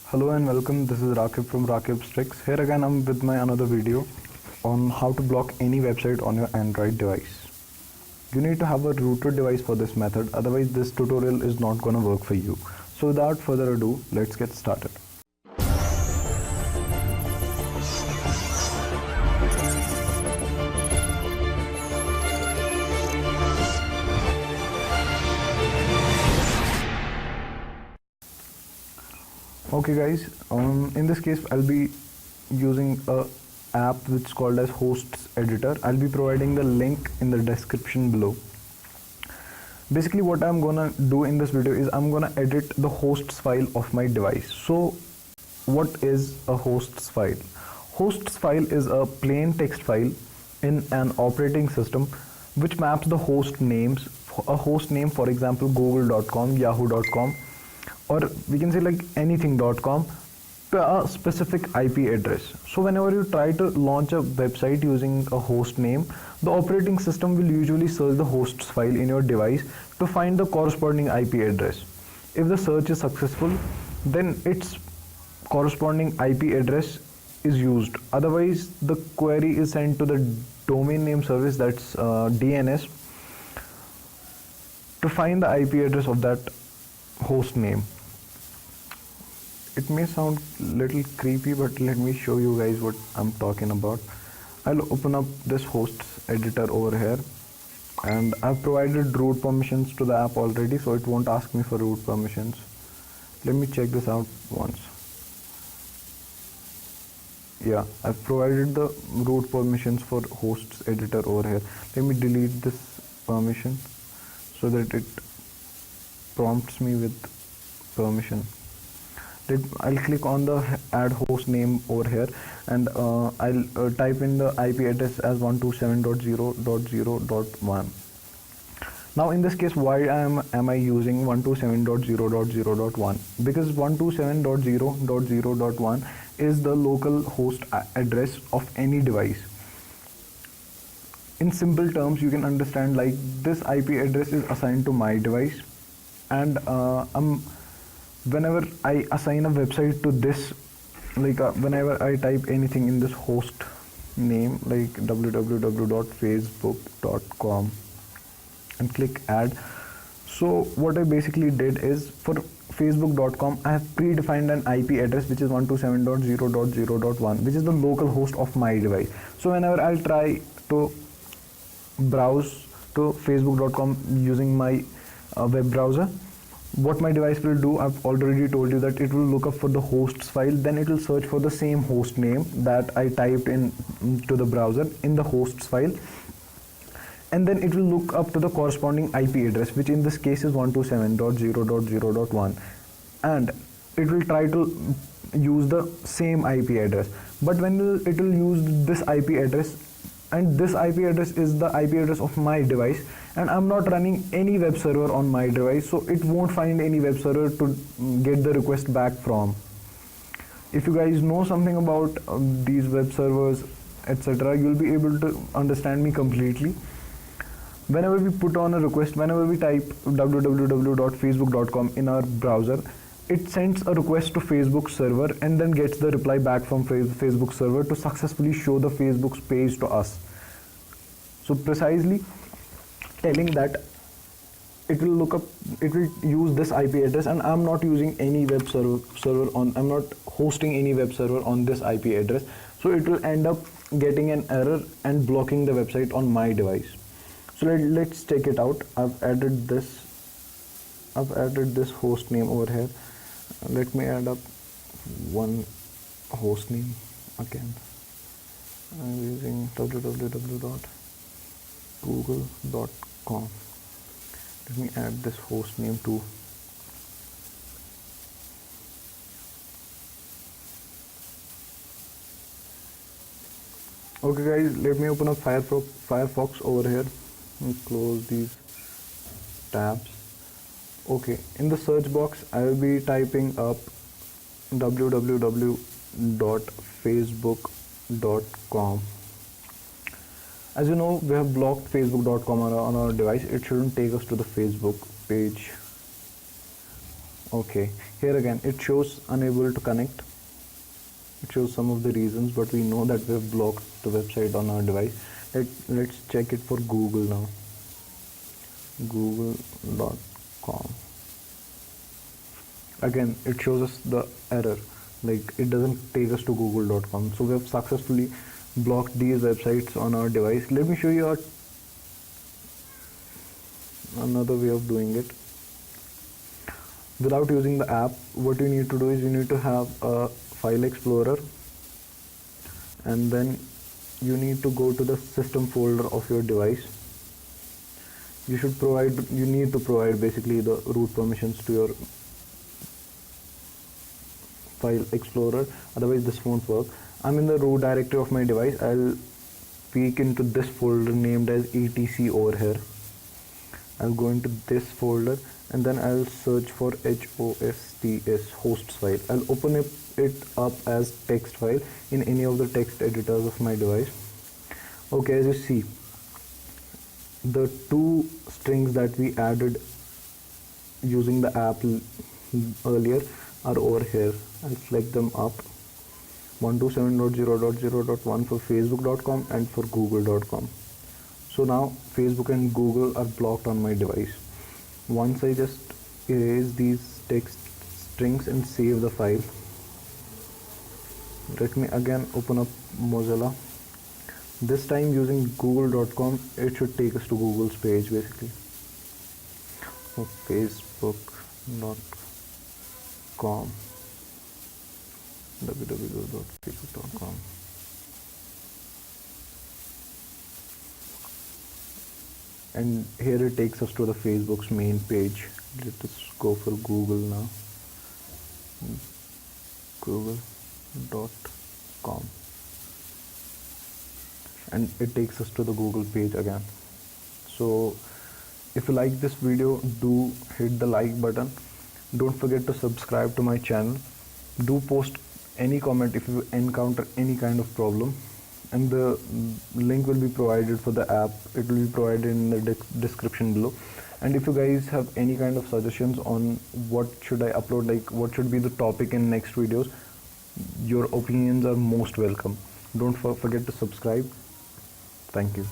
Hello and welcome. This is Rakib from Rakib's Tricks. Here again I'm with my another video on how to block any website on your Android device. You need to have a rooted device for this method, otherwise this tutorial is not gonna work for you. So without further ado, let's get started. Okay guys, in this case I'll be using a app which is called as Hosts Editor. I'll be providing the link in the description below. Basically what I'm gonna do in this video is I'm gonna edit the hosts file of my device. So what is a hosts file? Hosts file is a plain text file in an operating system which maps the host names, a host name, for example google.com, yahoo.com, or we can say like anything.com, to a specific IP address. So whenever you try to launch a website using a host name, the operating system will usually search the hosts file in your device to find the corresponding IP address. If the search is successful, then its corresponding IP address is used. Otherwise, the query is sent to the domain name service, that's DNS, to find the IP address of that host name. It may sound little creepy, but let me show you guys what I'm talking about. I'll open up this hosts editor over here, and I've provided root permissions to the app already, so it won't ask me for root permissions. Let me check this out once. Yeah, I've provided the root permissions for hosts editor over here. Let me delete this permission so that it prompts me with permission. I'll click on the add host name over here, and I'll type in the IP address as 127.0.0.1. Now in this case, why am I using 127.0.0.1? Because 127.0.0.1 is the local host address of any device. In simple terms, you can understand like this IP address is assigned to my device, and whenever I assign a website to this, like whenever I type anything in this host name like www.facebook.com and click add, so what I basically did is for facebook.com I have predefined an IP address which is 127.0.0.1, which is the local host of my device. So whenever I'll try to browse to facebook.com using my web browser, what my device will do, I've already told you that it will look up for the hosts file, then it will search for the same host name that I typed in to the browser in the hosts file, and then it will look up to the corresponding IP address, which in this case is 127.0.0.1, and it will try to use the same IP address. But when it will use this IP address, and this IP address is the IP address of my device, and I'm not running any web server on my device, so it won't find any web server to get the request back from. If you guys know something about these web servers, etc., you'll be able to understand me completely. Whenever we put on a request, whenever we type www.facebook.com in our browser, it sends a request to Facebook server and then gets the reply back from Facebook server to successfully show the Facebook's page to us. So precisely telling that it will look up, it will use this IP address, and I'm not using any web server on, I'm not hosting any web server on this IP address, so it will end up getting an error and blocking the website on my device. So let's check it out. I've added this host name over here. Let me add up one host name again. I'm using www.google.com. Let me add this host name too. Okay guys, let me open up Firefox over here and close these tabs. Okay, in the search box I will be typing up www.facebook.com. As you know, we have blocked facebook.com on our device. It shouldn't take us to the Facebook page. Okay, here again it shows unable to connect. It shows some of the reasons, but we know that we have blocked the website on our device. Let's check it for Google now. Google.com. Again it shows us the error, like it doesn't take us to google.com. So we have successfully blocked these websites on our device. Let me show you another way of doing it. Without using the app, what you need to do is you need to have a file explorer, and then you need to go to the system folder of your device. You need to provide basically the root permissions to your file explorer, otherwise this won't work. I'm in the root directory of my device. I'll peek into this folder named as etc over here. I'll go into this folder and then I'll search for hosts file. I'll open it up as text file in any of the text editors of my device. Okay, as you see, the two strings that we added using the app earlier are over here. I'll select them up, 127.0.0.1 for facebook.com and for google.com. So now Facebook and Google are blocked on my device. Once I just erase these text strings and save the file, let me again open up Mozilla. This time using google.com, it should take us to Google's page basically. So facebook.com, www.facebook.com. And here it takes us to the Facebook's main page. Let us go for Google now. Google.com. And it takes us to the Google page again. So if you like this video, do hit the like button. Don't forget to subscribe to my channel. Do post any comment if you encounter any kind of problem, and the link will be provided for the app. It will be provided in the description below. And if you guys have any kind of suggestions on what should I upload, like what should be the topic in next videos, your opinions are most welcome. Don't forget to subscribe. Thank you.